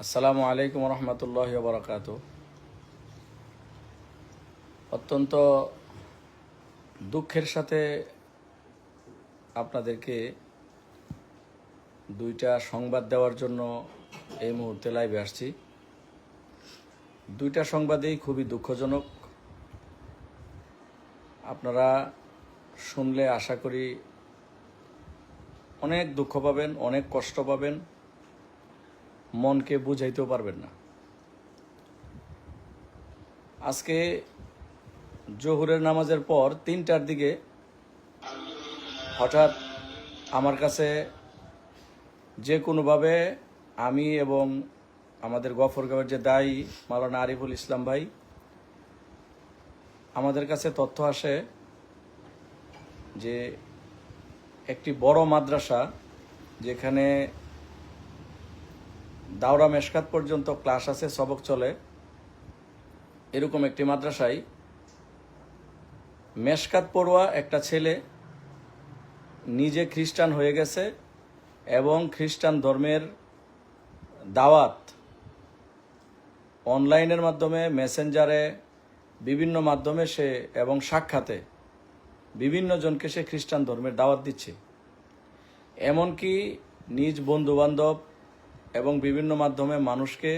আসসালামু আলাইকুম রহমতুল্লাহি ওয়া বারাকাতুহু। অত্যন্ত দুঃখের সাথে আপনাদেরকে দুইটা সংবাদ দেওয়ার জন্য এই মুহূর্তে লাইভে আসছি। দুইটা সংবাদই খুবই দুঃখজনক। আপনারা শুনলে আশা করি অনেক দুঃখ পাবেন, অনেক কষ্ট পাবেন, মনকে বুঝাইতেও পারবেন না। আজকে জোহরের নামাজের পর 3টার দিকে হঠাৎ আমার কাছে যে কোনোভাবে আমি এবং আমাদের গফরগাঁওয়ের যে দায়ী মাওলানা আরিফুল ইসলাম ভাই, আমাদের কাছে তথ্য আসে যে একটি বড় মাদ্রাসা যেখানে দাওরা মেশকাত পর্যন্ত ক্লাস আছে, সবক চলে, এরকম একটি মাদ্রাসায় মেশকাত পড়ুয়া একটা ছেলে নিজে খ্রিস্টান হয়ে গেছে এবং খ্রিস্টান ধর্মের দাওয়াত অনলাইনের মাধ্যমে, মেসেঞ্জারে, বিভিন্ন মাধ্যমে সে এবং সাক্ষাতে বিভিন্ন জনকে সে খ্রিস্টান ধর্মের দাওয়াত দিচ্ছে। এমনকি নিজ বন্ধুবান্ধব এবং বিভিন্ন মাধ্যমে মানুষকে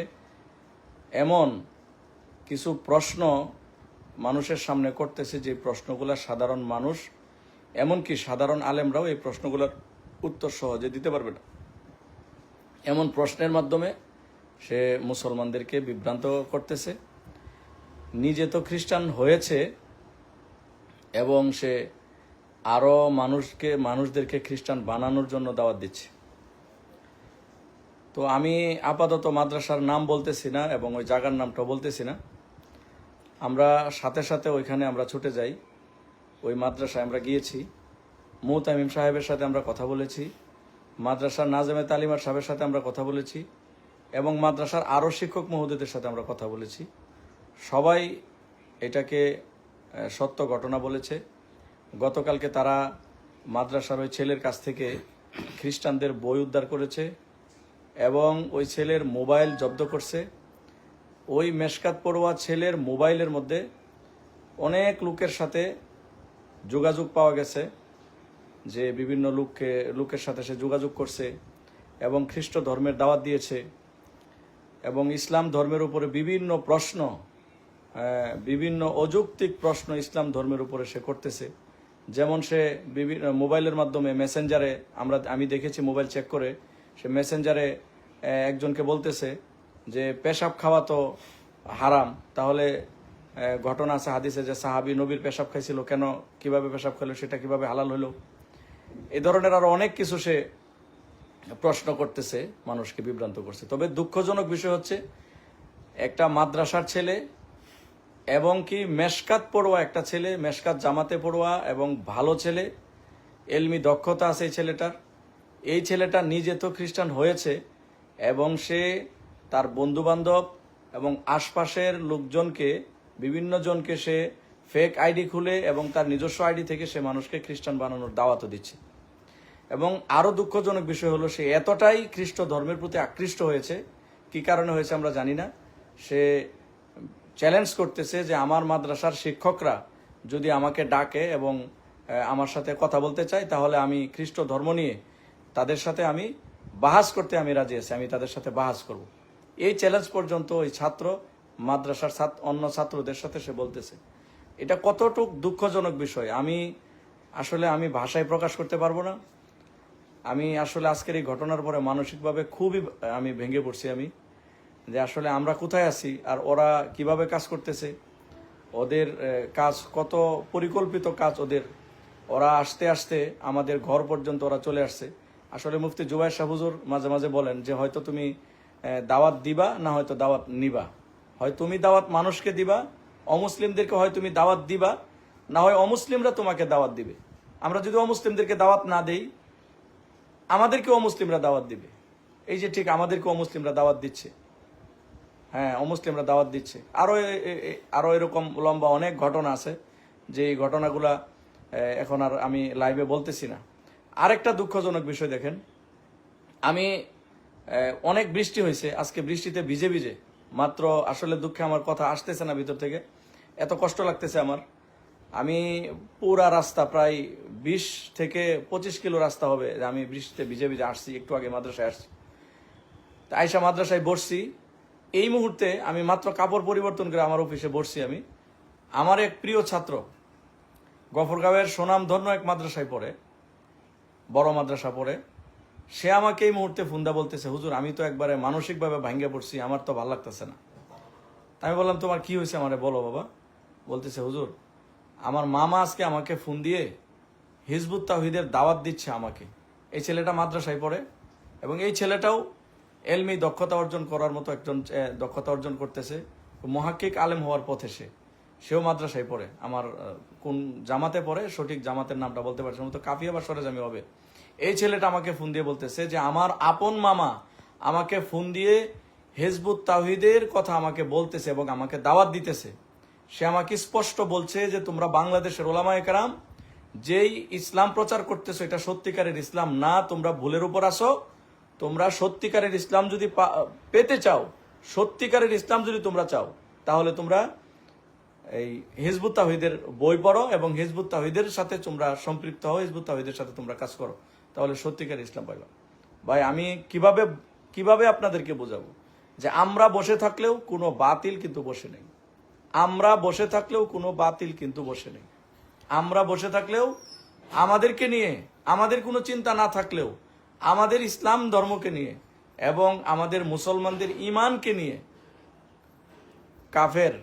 এমন কিছু প্রশ্ন মানুষের সামনে করতেছে যে প্রশ্নগুলো সাধারণ মানুষ, এমনকি সাধারণ আলেমরাও এই প্রশ্নগুলোর উত্তর সহজে দিতে পারবে না। এমন প্রশ্নের মাধ্যমে সে মুসলমানদেরকে বিভ্রান্ত করতেছে। নিজে তো খ্রিস্টান হয়েছে এবং সে আরও মানুষদেরকে খ্রিস্টান বানানোর জন্য দাওয়াত দিচ্ছে। তো আমি আপাতত মাদ্রাসার নাম বলতেছি না এবং ওই জায়গার নামটাও বলতেছি না। আমরা সাথে সাথে ওইখানে আমরা ছুটে যাই। ওই মাদ্রাসায় আমরা গিয়েছি, মুতামিম সাহেবের সাথে আমরা কথা বলেছি, মাদ্রাসার নাজেমে তালিমার সাহেবের সাথে আমরা কথা বলেছি এবং মাদ্রাসার আরও শিক্ষক মহোদয়দের সাথে আমরা কথা বলেছি। সবাই এটাকে সত্য ঘটনা বলেছে। গতকালকে তারা মাদ্রাসার ওই ছেলের কাছ থেকে খ্রিস্টানদের বই উদ্ধার করেছে এবং ওই ছেলের মোবাইল জব্দ করছে। ওই মেশকাত পড়ুয়া ছেলের মোবাইলের মধ্যে অনেক লোকের সাথে যোগাযোগ পাওয়া গেছে, যে বিভিন্ন লোকের সাথে সে যোগাযোগ করছে এবং খ্রিস্ট ধর্মের দাওয়াত দিয়েছে এবং ইসলাম ধর্মের উপরে বিভিন্ন অযৌক্তিক প্রশ্ন ইসলাম ধর্মের উপরে সে করতেছে। যেমন সে বিভিন্ন মোবাইলের মাধ্যমে মেসেঞ্জারে আমি দেখেছি, মোবাইল চেক করে সে মেসেঞ্জারে একজনকে বলতেছে যে পেশাব খাওয়া তো হারাম, তাহলে ঘটনা আছে হাদিসে যে সাহাবী নবীর পেশাব খাইছিল, কেন কিভাবে পেশাব খেলো, সেটা কিভাবে হালাল হলো। এই ধরনের আরো অনেক কিছু সে প্রশ্ন করতেছে, মানুষকে বিভ্রান্ত করছে। তবে দুঃখজনক বিষয় হচ্ছে একটা মাদ্রাসার ছেলে এবং কি মেশকাত পড়ুয়া একটা ছেলে, মেশকাত জামাতে পড়ুয়া এবং ভালো ছেলে, এলমি দক্ষতা আছে এই ছেলেটার। এই ছেলেটা নিজে তো খ্রিস্টান হয়েছে এবং সে তার বন্ধুবান্ধব এবং আশপাশের লোকজনকে, বিভিন্ন জনকে সে ফেক আইডি খুলে এবং তার নিজস্ব আইডি থেকে সে মানুষকে খ্রিস্টান বানানোর দাওয়াতও দিচ্ছে। এবং আরও দুঃখজনক বিষয় হলো সে এতটাই খ্রিস্ট ধর্মের প্রতি আকৃষ্ট হয়েছে, কি কারণে হয়েছে আমরা জানি না। সে চ্যালেঞ্জ করতেছে যে আমার মাদ্রাসার শিক্ষকরা যদি আমাকে ডাকে এবং আমার সাথে কথা বলতে চায়, তাহলে আমি খ্রিস্ট ধর্ম নিয়ে তাদের সাথে আমি বাহাস করতে আমি রাজি আছি, আমি তাদের সাথে বাহাস করব। এই চ্যালেঞ্জ পর্যন্ত ওই ছাত্র মাদ্রাসার অন্য ছাত্রদের সাথে সে বলতেছে। এটা কতটুক দুঃখজনক বিষয় আমি ভাষায় প্রকাশ করতে পারবো না। আমি আসলে আজকের এই ঘটনার পরে মানসিকভাবে খুবই আমি ভেঙে পড়ছি, যে আসলে আমরা কোথায় আছি আর ওরা কিভাবে কাজ করতেছে। ওদের কাজ কত পরিকল্পিত কাজ ওরা আস্তে আস্তে আমাদের ঘর পর্যন্ত ওরা চলে আসছে। আসলে মুফতি জুবায়ের শাহ হুজুর মাঝে মাঝে বলেন যে হয়তো তুমি দাওয়াত দিবা, না হয়তো দাওয়াত নিবা। হয় তুমি দাওয়াত মানুষকে দিবা, অমুসলিমদেরকে হয় তুমি দাওয়াত দিবা, না হয় অমুসলিমরা তোমাকে দাওয়াত দিবে। আমরা যদি অমুসলিমদেরকে দাওয়াত না দেই, আমাদেরকে অমুসলিমরা দাওয়াত দিবে। এই যে ঠিক আমাদেরকে অমুসলিমরা দাওয়াত দিচ্ছে, হ্যাঁ অমুসলিমরা দাওয়াত দিচ্ছে। আরো এরকম লম্বা অনেক ঘটনা আছে, যে এই ঘটনাগুলা এখন আর আমি লাইভে বলতেছি না। আরেকটা দুঃখজনক বিষয় দেখেন, আমি অনেক বৃষ্টি হয়েছে আজকে, বৃষ্টিতে ভিজে ভিজে মাত্র, আসলে দুঃখে আমার কথা আসতেছে না ভিতর থেকে, এত কষ্ট লাগতেছে আমার। আমি পুরা রাস্তা প্রায় 20 থেকে 25 কিলো রাস্তা হবে আমি বৃষ্টিতে ভিজে ভিজে আসছি, একটু আগে মাদ্রাসায় আসছি। তা আইসা মাদ্রাসায় বসছি, এই মুহূর্তে আমি মাত্র কাপড় পরিবর্তন করে আমার অফিসে বসছি। আমি আমার এক প্রিয় ছাত্র গফরগাঁওয়ের সুনামধন্য এক মাদ্রাসায় পড়ে, বড় মাদ্রাসা পড়ে, সে আমাকে এই মুহূর্তে ফোনদা বলতেছে, হুজুর আমি তো একবারে মানসিকভাবে ভাঙ্গে পড়ছি, আমার তো ভালো লাগতেছে না। আমি বললাম তোমার কি হয়েছে আমারে বলো বাবা। বলতেছে হুজুর আমার মামা আজকে আমাকে ফোন দিয়ে হিজবুত তাওহীদের দাওয়াত দিচ্ছে আমাকে। এই ছেলেটা মাদ্রাসায় পড়ে এবং এই ছেলেটাও এলমি দক্ষতা অর্জন করার মতো একজন দক্ষতা অর্জন করতেছে, মুহাক্কিক আলেম হওয়ার পথে সেও মাদ্রাসায় পড়ে। আমার কোন জামাতে পড়ে সঠিক জামাতের নামটা বলতে পারছি না, তো কাফিয়া বা সরেজামি হবে। এই ছেলেটা আমাকে ফোন দিয়ে বলতেছে যে আমার আপন মামা আমাকে ফোন দিয়ে হিজবুত তাওহীদের কথা আমাকে বলতেছে এবং আমাকে দাওয়াত দিতেছে। সে আমাকে স্পষ্ট বলছে যে তোমরা বাংলাদেশের ওলামায়ে কেরাম যেই ইসলাম প্রচার করতেছো এটা সত্যিকারের ইসলাম না, তোমরা ভুলের উপর আসো। তোমরা সত্যিকারের ইসলাম যদি পেতে চাও, সত্যিকারের ইসলাম যদি তোমরা চাও, তাহলে তোমরা এই হিজবুত তাওহীদের বই পড়ো এবং হিজবুত তাওহীদের সাথে তোমরা সম্পৃক্ত হও, হিজবুত তাওহীদের সাথে তোমরা কাজ করো, তাহলে সত্যিকার ইসলাম পাইবা। ভাই আমি কিভাবে আপনাদেরকে বোঝাবো যে আমরা বসে থাকলেও কোনো বাতিল কিন্তু বসে নেই, আমরা বসে থাকলেও কোনো বাতিল কিন্তু বসে নেই। আমরা বসে থাকলেও আমাদেরকে নিয়ে, আমাদের কোনো চিন্তা না থাকলেও আমাদের ইসলাম ধর্মকে নিয়ে এবং আমাদের মুসলমানদের ইমানকে নিয়ে কাফের,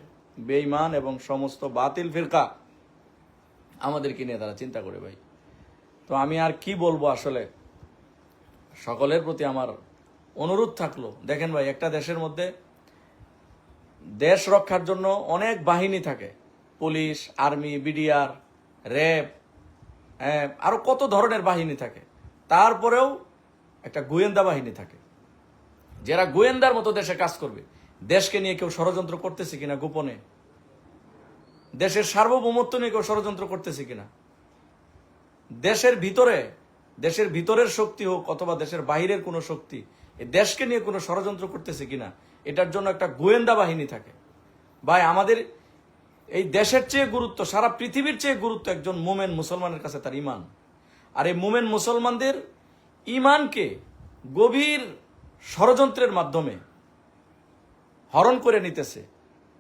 বেঈমান এবং সমস্ত বাতিল ফিরকা আমাদেরকে নিয়ে তারা চিন্তা করে ভাই। তো আমি আর কি বলবো, আসলে সকলের প্রতি আমার অনুরোধ থাকলো, দেখেন ভাই একটা দেশের মধ্যে দেশ রক্ষার জন্য অনেক বাহিনী থাকে, পুলিশ, আর্মি, বিডিআর, র্যাব, আরো কত ধরনের বাহিনী থাকে। তারপরেও একটা গোয়েন্দা বাহিনী থাকে যারা গোয়েন্দার মতো দেশে কাজ করবে। দেশকে নিয়ে কেউ ষড়যন্ত্র করতেছে কিনা গোপনে, দেশের সার্বভৌমত্ব নিয়ে কেউ ষড়যন্ত্র করতেছে কিনা, দেশের ভিতরের শক্তি হোক অথবা দেশের বাহিরের কোনো শক্তি এই দেশকে নিয়ে কোনো ষড়যন্ত্র করতেছে কিনা, এটার জন্য একটা গোয়েন্দা বাহিনী থাকে। ভাই আমাদের এই দেশের চেয়ে গুরুত্ব, সারা পৃথিবীর চেয়ে গুরুত্ব একজন মোমেন মুসলমানের কাছে তার ইমান। আর এই মোমেন মুসলমানদের ইমানকে গভীর ষড়যন্ত্রের মাধ্যমে হরণ করে নিতেছে।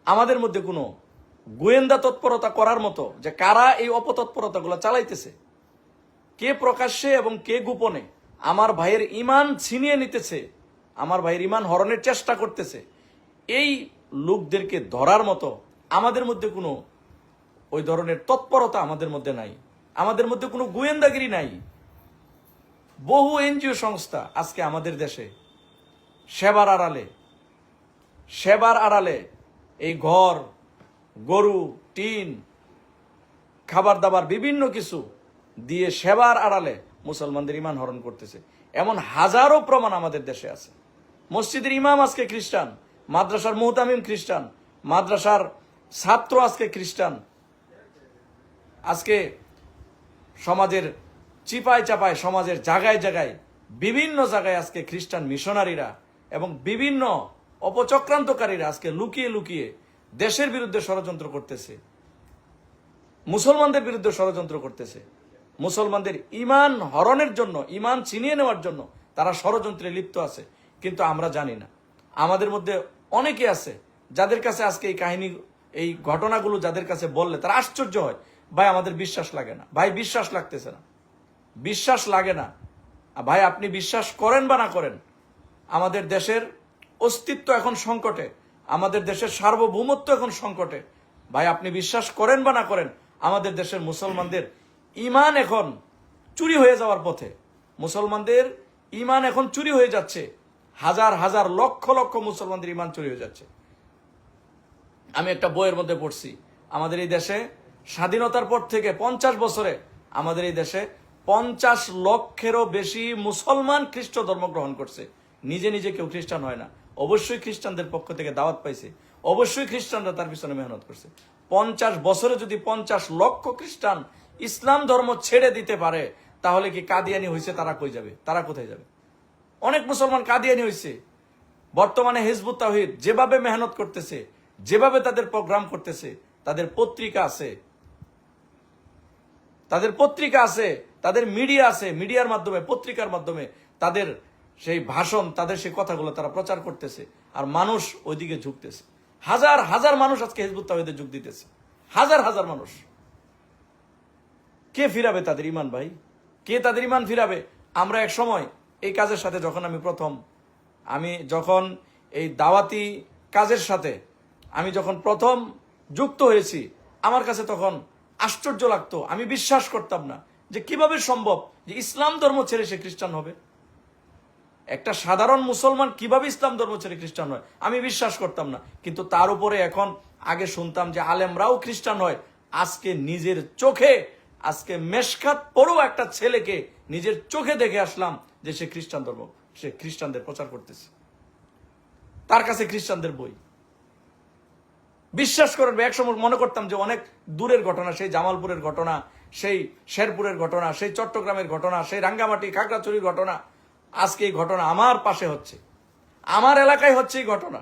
আমাদের মধ্যে কোনো গোয়েন্দা তৎপরতা করার মতো যে কারা এই অপতৎপরতাগুলো চালাইতেছে, কে প্রকাশ্যে এবং কে গোপনে আমার ভাইয়ের ইমান ছিনিয়ে নিতেছে, আমার ভাইয়ের ইমান হরণের চেষ্টা করতেছে, এই লোকদেরকে ধরার মতো আমাদের মধ্যে কোনো ওই ধরনের তৎপরতা আমাদের মধ্যে নাই, আমাদের মধ্যে কোনো গোয়েন্দাগিরি নাই। বহু এনজিও সংস্থা আজকে আমাদের দেশে সেবার আড়ালে এই ঘর, গরু, টিন, খাবার দাবার বিভিন্ন কিছু দিয়ে সেবার আড়ালে মুসলমানদের ইমান হরণ করতেছে। এমন হাজারো প্রমাণ আমাদের দেশে আছে। মসজিদের ইমাম আজকে খ্রিস্টান, মাদ্রাসার মুহতামিম খ্রিস্টান, মাদ্রাসার ছাত্র আজকে খ্রিস্টান। আজকে সমাজের চিপায় চাপায়, সমাজের জায়গায় জায়গায়, বিভিন্ন জায়গায় আজকে খ্রিস্টান মিশনারিরা এবং বিভিন্ন অপচক্রান্তকারীরা আজকে লুকিয়ে লুকিয়ে দেশের বিরুদ্ধে ষড়যন্ত্র করতেছে, মুসলমানদের বিরুদ্ধে ষড়যন্ত্র করতেছে। মুসলমানদের ইমান হরণের জন্য, ইমান ছিনিয়ে নেওয়ার জন্য তারা ষড়যন্ত্রে লিপ্ত আছে, কিন্তু আমরা জানি না। আমাদের মধ্যে অনেকে আছে যাদের কাছে আজকে এই কাহিনী, এই ঘটনাগুলো যাদের কাছে বললে তারা আশ্চর্য হয়, ভাই আমাদের বিশ্বাস লাগে না, ভাই বিশ্বাস লাগতেছে না, বিশ্বাস লাগে না। ভাই আপনি বিশ্বাস করেন বা না করেন, আমাদের দেশের অস্তিত্ব এখন সংকটে, আমাদের দেশের সার্বভৌমত্ব এখন সংকটে। ভাই আপনি বিশ্বাস করেন বা না করেন, আমাদের দেশের মুসলমানদের ইমান এখন চুরি হয়ে যাওয়ার পথে। মুসলমানদের ইমান এখন চুরি হয়ে যাচ্ছে, হাজার হাজার লক্ষ লক্ষ মুসলমানদের ইমান চুরি হয়ে যাচ্ছে। আমি একটা বইয়ের মধ্যে পড়ছি, আমাদের এই দেশে স্বাধীনতার পর থেকে 50 বছরে আমাদের এই দেশে 50 লক্ষেরও বেশি মুসলমান খ্রিস্ট ধর্ম গ্রহণ করছে। নিজে নিজে কেউ খ্রিস্টান হয় না, অবশ্যই খ্রিস্টানদের পক্ষ থেকে দাওয়াত পাইছে, অবশ্যই খ্রিস্টানরা তার পিছনে মেহনত করছে। 50 বছরে যদি 50 লক্ষ খ্রিস্টান ইসলাম ধর্ম ছেড়ে দিতে পারে, তাহলে কি কাদিয়ানি হয়েছে তারা কই যাবে, তারা কোথায় যাবে? অনেক মুসলমান কাদিয়ানি হয়েছে। বর্তমানে হিজবুত তাওহীদ যেভাবে মেহনত করতেছে, যেভাবে তাদের প্রোগ্রাম করতেছে, তাদের পত্রিকা আছে, তাদের মিডিয়া আছে, মিডিয়ার মাধ্যমে, পত্রিকার মাধ্যমে তাদের সেই ভাষণ, তাদের সেই কথাগুলো তারা প্রচার করতেছে, আর মানুষ ওইদিকে ঝুঁকতেছে। হাজার হাজার মানুষ আজকে হিজবুত তাওহীদে যোগ দিতেছে, হাজার হাজার মানুষ। কে ফিরাবে তাদের ইমান ভাই? কে তাদের ইমান ফিরাবে? আমরা এক সময় এই কাজের সাথে আমি যখন এই দাওয়াতি কাজের সাথে আমি যখন প্রথম যুক্ত হয়েছি, আমার কাছে তখন আশ্চর্য লাগতো। আমি বিশ্বাস করতাম না যে কিভাবে সম্ভব যে ইসলাম ধর্ম ছেড়ে সে খ্রিস্টান হবে। একটা সাধারণ মুসলমান কিভাবে ইসলাম ধর্ম ছেড়ে খ্রিস্টান হয়, আমি বিশ্বাস করতাম না। কিন্তু তার উপরে এখন, আগে শুনতাম যে আলেমরাও খ্রিস্টান হয়, আজকে নিজের চোখে, আজকে মেশকাত পড়ো একটা ছেলেকে নিজের চোখে দেখে আসলাম যে সে খ্রিস্টানদের প্রচার করতেছে, তার কাছে খ্রিস্টানদের বই। বিশ্বাস করেন, একসময় মনে করতাম যে অনেক দূরের ঘটনা, সেই জামালপুরের ঘটনা, সেই শেরপুরের ঘটনা, সেই চট্টগ্রামের ঘটনা, সেই রাঙ্গামাটি খাগড়াছড়ির ঘটনা, আজকে এই ঘটনা আমার পাশে হচ্ছে, আমার এলাকায় হচ্ছে এই ঘটনা।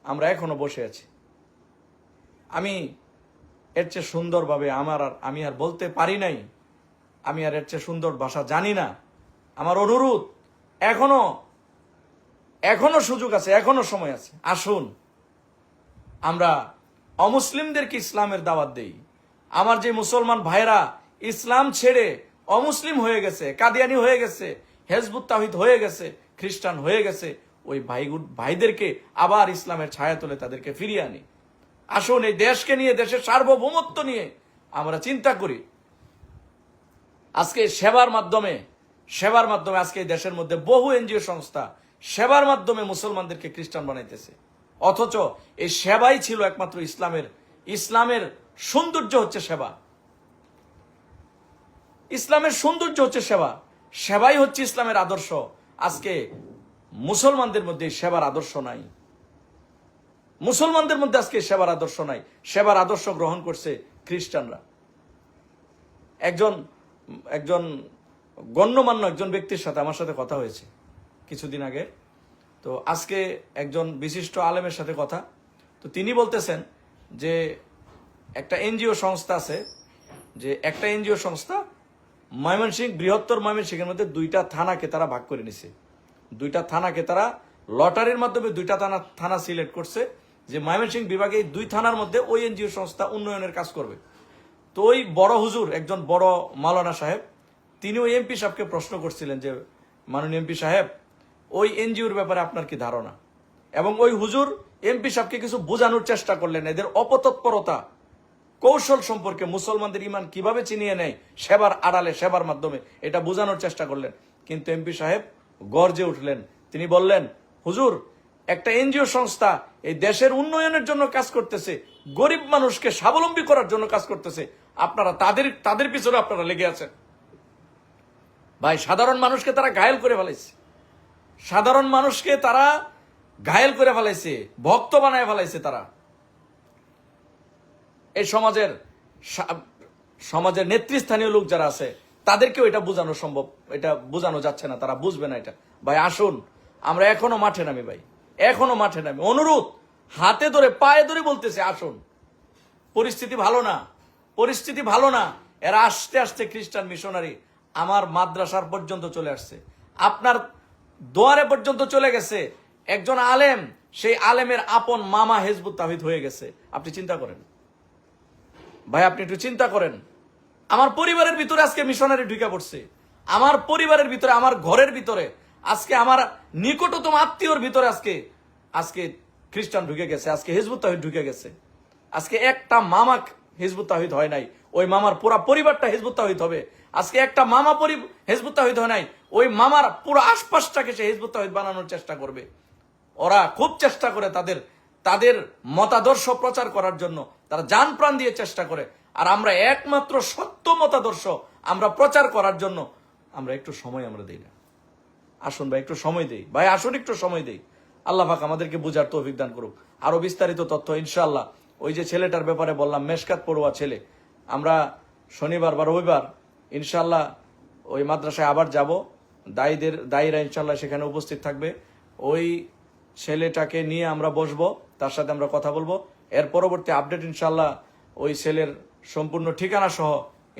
আমরা এখনো বসে আছি। আমি এর চেয়ে সুন্দরভাবে আমি আর বলতে পারি নাই, আমি আর এর চেয়ে সুন্দর ভাষা জানি না। আমার অনুরোধ, এখনো সুযোগ আছে, এখনো সময় আছে। আসুন আমরা অমুসলিমদেরকে ইসলামের দাওয়াত দেই। আমার যে মুসলমান ভাইরা ইসলাম ছেড়ে অমুসলিম হয়ে গেছে, কাদিয়ানি হয়ে গেছে, হিজবুত তাওহীদ হয়ে গেছে, খ্রিস্টান হয়ে গেছে, ওই ভাইদেরকে আবার ইসলামের ছায়া তুলে তাদেরকে ফিরিয়ে আনি। আসুন এই দেশকে নিয়ে, দেশের সার্বভৌমত্ব নিয়ে আমরা চিন্তা করি। আজকে সেবার মাধ্যমে আজকে দেশের মধ্যে বহু এনজিও সংস্থা সেবার মাধ্যমে মুসলমানদেরকে খ্রিস্টান বানাইতেছে। অথচ এই সেবাই ছিল একমাত্র ইসলামের সৌন্দর্য হচ্ছে সেবা। ইসলামের সৌন্দর্য হচ্ছে সেবা, সেবাই হচ্ছে ইসলামের আদর্শ। আজকে মুসলমানদের মধ্যে সেবার আদর্শ নাই, মুসলমানদের মধ্যে আজকে সেবার আদর্শ নাই। সেবার আদর্শ গ্রহণ করছে খ্রিস্টানরা। একজন গণ্যমান্য একজন ব্যক্তির সাথে আমার সাথে কথা হয়েছে কিছুদিন আগে। তো আজকে একজন বিশিষ্ট আলেমের সাথে কথা, তো তিনি বলতেছেন যে একটা এনজিও সংস্থা আছে, যে একটা এনজিও সংস্থা ময়মনসিংহ, বৃহত্তর ময়মনসিংহের মধ্যে 2টা থানাকে তারা ভাগ করে নিছে। 2টা থানাকে তারা লটারির মাধ্যমে 2টা থানা সিলেক্ট করছে, যে ময়মনসিংহ বিভাগে এই 2 থানার মধ্যে ওই এনজিও সংস্থা উন্নয়নের কাজ করবে। তো ওই বড় হুজুর, একজন বড় মাওলানা সাহেব, তিনি ওই এমপি সাহেবকে প্রশ্ন করছিলেন যে মাননীয় এমপি সাহেব, ওই এনজিওর ব্যাপারে আপনার কি ধারণা? এবং ওই হুজুর এমপি সাহেবকে কিছু বোঝানোর চেষ্টা করলেন এদের অপতৎপরতা, কৌশল সম্পর্কে, মুসলমানদের ইমান কিভাবে চিনিয়ে নেয় সেবার আড়ালে, সেবার মাধ্যমে, এটা বোঝানোর চেষ্টা করলেন। কিন্তু এমপি সাহেব গর্জে উঠলেন, তিনি বললেন, হুজুর, একটা এনজিও সংস্থা এই দেশের উন্নয়নের জন্য কাজ করতেছে, গরিব মানুষকে স্বাবলম্বী করার জন্য কাজ করতেছে, আপনারা তাদের পিছনে আপনারা লেগে আছেন। ভাই, সাধারণ মানুষকে তারা ঘায়েল করে ফেলাইছে, সাধারণ মানুষকে তারা ঘায়েল করে ফেলাইছে, ভক্ত বানায় ফেলাইছে তারা। এই সমাজের নেতৃস্থানীয় লোক যারা আছে তাদেরকেও এটা বোঝানো যাচ্ছে না, তারা বুঝবে না এটা। ভাই আসুন, আমরা এখনো মাঠে নামি, ভাই এখনো মাঠে নামি। অনুরোধ, হাতে ধরে পায়ে ধরে বলতেছে, আসুন। পরিস্থিতি ভালো না। এরা আস্তে আস্তে খ্রিস্টান মিশনারি আমার মাদ্রাসার পর্যন্ত চলে আসছে, আপনার দোয়ারে পর্যন্ত চলে গেছে। একজন আলেম, সেই আলেমের আপন মামা হিজবুত তাওহীদ হয়ে গেছে। আপনি চিন্তা করেন ভাই, আপনি একটু চিন্তা করেন। আমার পরিবারের ভিতরে আজকে মিশনারি ঢুকে পড়ছে, আমার পরিবারের ভিতরে, আমার ঘরের ভিতরে, আজকে আমার নিকটতম আত্মীয়র ভিতরে আজকে খ্রিস্টান ঢুকে গেছে, আজকে হিজবুত তাওহীদ ঢুকে গেছে। আজকে একটা মামা হিজবুত তাওহীদ হয় নাই, ওই মামার পুরা পরিবারটা হিজবুত তাওহীদ হবে। আজকে একটা মামা হিজবুত তাওহীদ হয় নাই, ওই মামার পুরো আশপাশটাকে সে হিজবুত তাওহীদ বানানোর চেষ্টা করবে। ওরা খুব চেষ্টা করে তাদের মতাদর্শ প্রচার করার জন্য, তারা জান প্রাণ দিয়ে চেষ্টা করে। আর আমরা একমাত্র সত্য মতাদর্শ আমরা প্রচার করার জন্য আমরা একটু সময় আমরা দিই না। আসুন ভাই, একটু সময় দেই, ভাই আসুন, একটু সময় দেই। আল্লাহ পাক আমাদেরকে বুঝার তৌফিক দান করুক। আরো বিস্তারিত তথ্য ইনশাআল্লাহ, ওই যে ছেলেটার ব্যাপারে বললাম, মেশকাত পড়ুয়া ছেলে, আমরা শনিবার বা রবিবার ইনশাআল্লাহ ওই মাদ্রাসায় আবার যাব, দায়ীরা ইনশাল্লাহ সেখানে উপস্থিত থাকবে। ওই ছেলেটাকে নিয়ে আমরা বসবো, তার সাথে আমরা কথা বলবো। এর পরবর্তী আপডেট ইনশাল্লাহ ওই ছেলের সম্পূর্ণ ঠিকানা সহ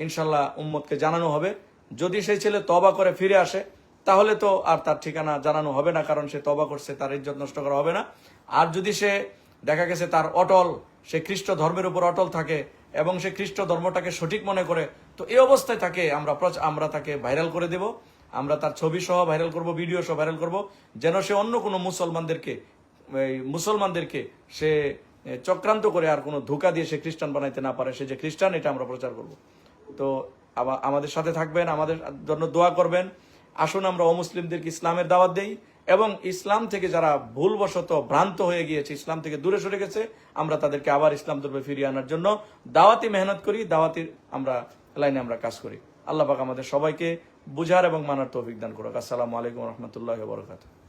ইনশাল্লাহ উম্মতকে জানানো হবে। যদি সেই ছেলে তওবা করে ফিরে আসে তাহলে তো আর তার ঠিকানা জানানো হবে না, কারণ সে তওবা করছে, তার ইজ্জত নষ্ট করা হবে না। আর যদি সে দেখা গেছে তার সে খ্রিস্ট ধর্মের উপর অটল থাকে এবং সে খ্রিস্ট ধর্মটাকে সঠিক মনে করে, তো এই অবস্থায় তাকে আমরা তাকে ভাইরাল করে দেব। আমরা তার ছবি সহ ভাইরাল করব, ভিডিও সহ ভাইরাল করব, যেন সে অন্য কোনো মুসলমানদেরকে সে চক্রান্ত করে আর কোনো ধোঁকা দিয়ে সে খ্রিস্টান বানাইতে না পারে। সে যে খ্রিস্টান এটা আমরা প্রচার করব। তো আমাদের সাথে থাকবেন, আমাদের জন্য দোয়া করবেন। আসুন আমরা অমুসলিমদেরকে ইসলামের দাওয়াত দেই এবং ইসলাম থেকে যারা ভুলবশত ভ্রান্ত হয়ে গিয়েছে, ইসলাম থেকে দূরে সরে গেছে, আমরা তাদেরকে আবার ইসলাম ধর্মে ফিরিয়ে আনার জন্য দাওয়াতি মেহনত করি, দাওয়াতির লাইনে আমরা কাজ করি। আল্লাহ পাক আমাদের সবাইকে বুঝার এবং মানার তৌফিক দান করুক। আসসালামু আলাইকুম রহমতুল্লাহ বরকাতুহু।